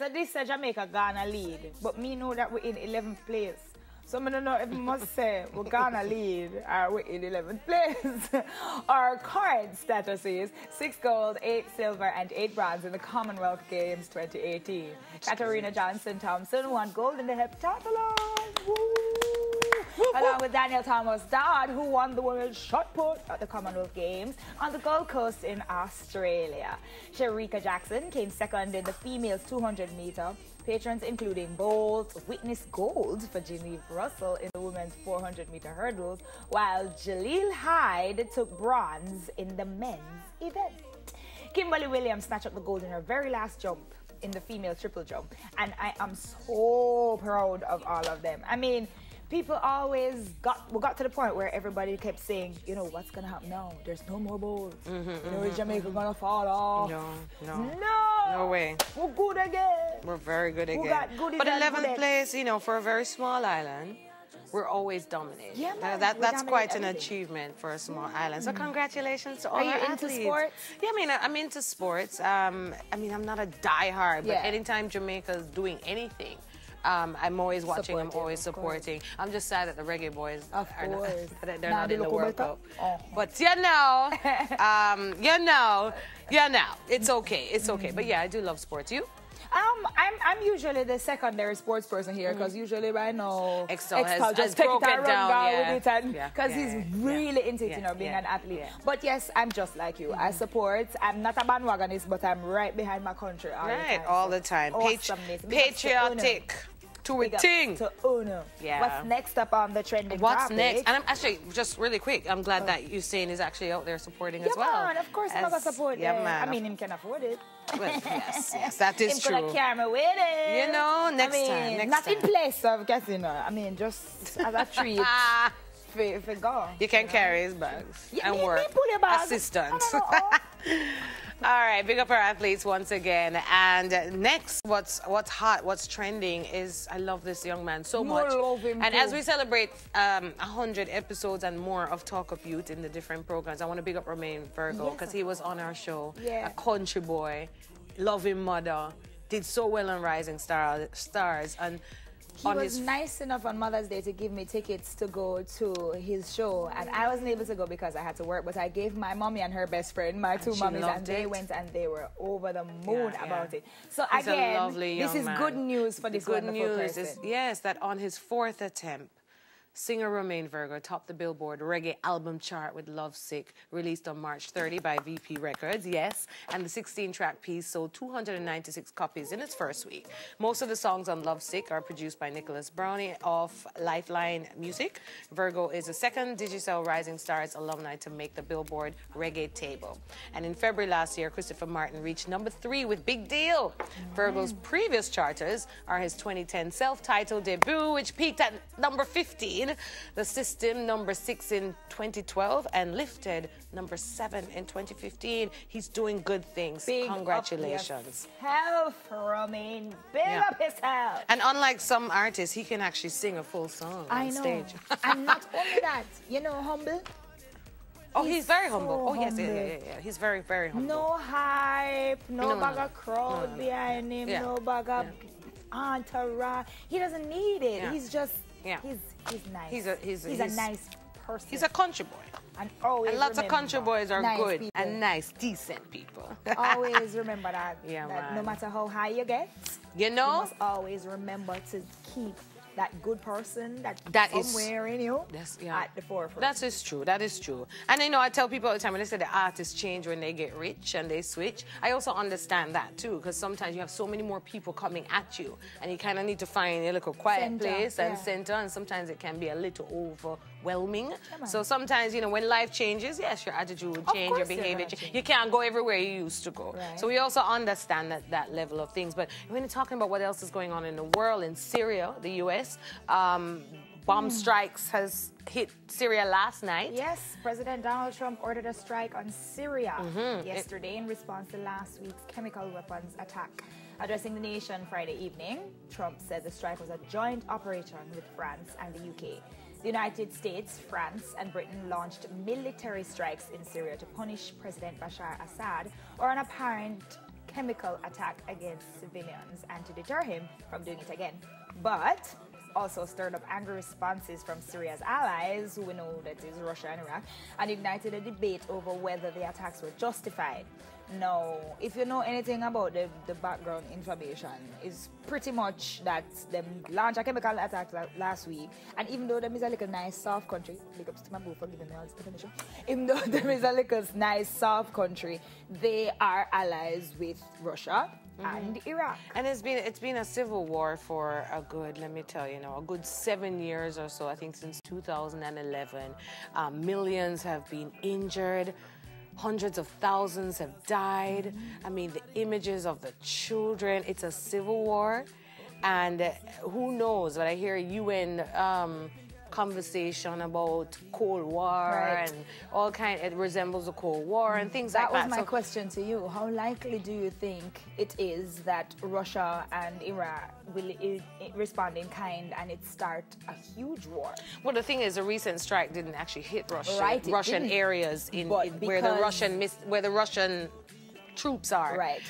so this is Jamaica Ghana lead, but me know that we're in 11th place. So I don't know if I must say we're Ghana lead or we're in 11th place. Our current status is 6 gold, 8 silver, and 8 bronze in the Commonwealth Games 2018. Katarina Johnson-Thompson won gold in the heptathlon. Woo! Along with Daniel Thomas Dodd, who won the women's shot put at the Commonwealth Games on the Gold Coast in Australia. Sharika Jackson came second in the females 200 meter. Patrons including Bolt witnessed gold for Genevieve Russell in the women's 400 meter hurdles, while Jaleel Hyde took bronze in the men's event. Kimberly Williams snatched up the gold in her very last jump in the female triple jump, and I am so proud of all of them. I mean, people always got to the point where everybody kept saying, you know, what's gonna happen now? There's no more bowls. You know, is Jamaica gonna fall off? No way. We're good again. We're very good again. We got goodies. But and 11th goodies. place, you know, for a very small island, we're always dominating. Yeah, man, that's quite an everything. achievement for a small island. So congratulations to all Are you our into athletes. sports? Yeah, I mean, I'm into sports. I mean, I'm not a diehard, but Yeah. anytime Jamaica's doing anything, I'm always watching. I'm always of supporting. I'm just sad that the reggae boys Of are not, course. they're not in the World Cup. Oh. But it's okay. It's okay. But yeah, I do love sports. You? I'm usually the secondary sports person here because usually by now Excel has just take it broken and down, run yeah. with it and Yeah, because he's really into it, you know, being an athlete. But yes, I'm just like you. I support. I'm not a bandwagonist, but I'm right behind my country all the time. All the time. Awesomeness. Patriotic. To a ting. To Uno. Yeah. What's next up on the trending What's topic? next? And I'm actually, just really quick, I'm glad that Usain is actually out there supporting as well. Man, of course I'm going to support Yeah, them. man. I mean, him can afford it. Well, yes, that is him true. Him carry me with it. You know, next time. Not in place of getting I mean, just as a treat. for God. You can carry his bags and work. Me pull your bag. Assistant. All right, big up our athletes once again. And next, what's hot, what's trending is, I love this young man so much. Love him and too. as we celebrate 100 episodes and more of Talk of Youth in the different programs, I want to big up Romain Virgo because he was on our show. Yeah. A country boy, loving mother, did so well on Rising Stars. And he was nice enough on Mother's Day to give me tickets to go to his show, and I wasn't able to go because I had to work, but I gave my mommy and her best friend, my two mummies, and they went and they were over the moon about it. So he's again, a lovely young this is man. good news for this good wonderful news person. is, yes, that on his 4th attempt, singer Romain Virgo topped the Billboard reggae album chart with Love Sick, released on March 30 by VP Records, yes, and the 16-track piece sold 296 copies in its first week. Most of the songs on Love Sick are produced by Nicholas Brownie of Lifeline Music. Virgo is the second Digicel Rising Stars alumni to make the Billboard reggae table. And in February last year, Christopher Martin reached number 3 with Big Deal. Virgo's previous charters are his 2010 self-titled debut, which peaked at number 15, The System number 6 in 2012, and Lifted number 7 in 2015. He's doing good things. Big Congratulations. Up Romain. Big up yourself. And unlike some artists, he can actually sing a full song on stage. And not only that, you know, humble. Oh, he's very humble. so Oh, yes, humble. yeah. He's very, very humble. No hype, no bag of crowd behind him, no bag of entourage. He doesn't need it. He's just, he's nice. He's a nice person. He's a country boy. And always lots of country boys are nice good people. and nice, decent people. Always remember that. Yeah, that man. no matter how high you get, you know, you must always remember to keep that good person that somewhere in you at the forefront. That is true. That is true. And you know, I tell people all the time when they say the artists change when they get rich and they switch, I also understand that too, because sometimes you have so many more people coming at you and you kind of need to find a little quiet place and center, and sometimes it can be a little overwhelming. So sometimes, you know, when life changes, yes, your attitude will change, your behavior change. You can't go everywhere you used to go. Right. So we also understand that level of things. But when you're talking about what else is going on in the world, in Syria, the U.S., bomb strikes has hit Syria last night. Yes, President Donald Trump ordered a strike on Syria yesterday in response to last week's chemical weapons attack. Addressing the nation Friday evening, Trump said the strike was a joint operation with France and the UK. The United States, France, and Britain launched military strikes in Syria to punish President Bashar Assad or an apparent chemical attack against civilians and to deter him from doing it again. But also stirred up angry responses from Syria's allies, who we know that is Russia and Iraq, and ignited a debate over whether the attacks were justified. Now, if you know anything about the background information, is pretty much that them launched a chemical attack last week, and even though them is a little nice soft country, big ups to my boo for giving me all this definition, even though them is a little nice soft country, they are allies with Russia and Iraq. And it's been a civil war for a good, let me tell you, a good 7 years or so, I think since 2011. Millions have been injured. Hundreds of thousands have died. I mean, the images of the children, it's a civil war. And who knows, but I hear UN conversation about Cold War and all kind. It resembles a Cold War and things like that. That was my question to you. How likely do you think it is that Russia and Iraq will respond in kind and it start a huge war? Well, the thing is, a recent strike didn't actually hit Russian areas where the Russian troops are. Right.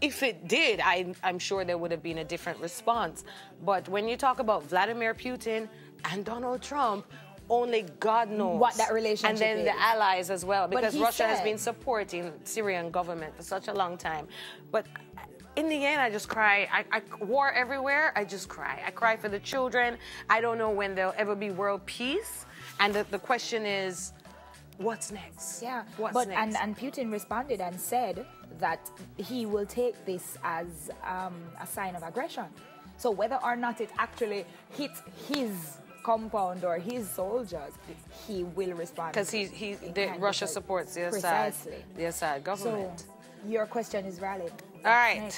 If it did, I'm sure there would have been a different response. But when you talk about Vladimir Putin and Donald Trump, only God knows what that relationship is. And then the allies as well, because Russia has been supporting Syrian government for such a long time. But in the end, I just cry. War everywhere, I just cry. I cry for the children. I don't know when there'll ever be world peace. And the question is, what's next? Yeah, what's next? And Putin responded and said that he will take this as a sign of aggression. So whether or not it actually hits his compound or his soldiers, he will respond. Because Russia supports the Assad government. So your question is valid. All right.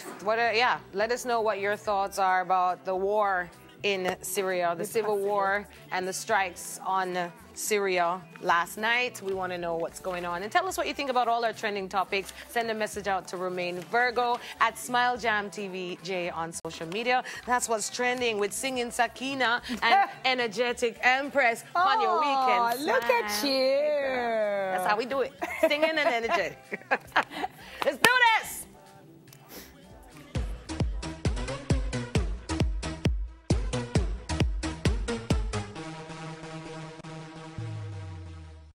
Let us know what your thoughts are about the war in Syria, the civil war and the strikes on Syria last night. We want to know what's going on. And tell us what you think about all our trending topics. Send a message out to Remain Virgo at SmileJamTVJ on social media. That's what's trending with Singing Sakina and Energetic Empress on your weekend. Look at you. That's how we do it. Singing and energetic. Let's do that.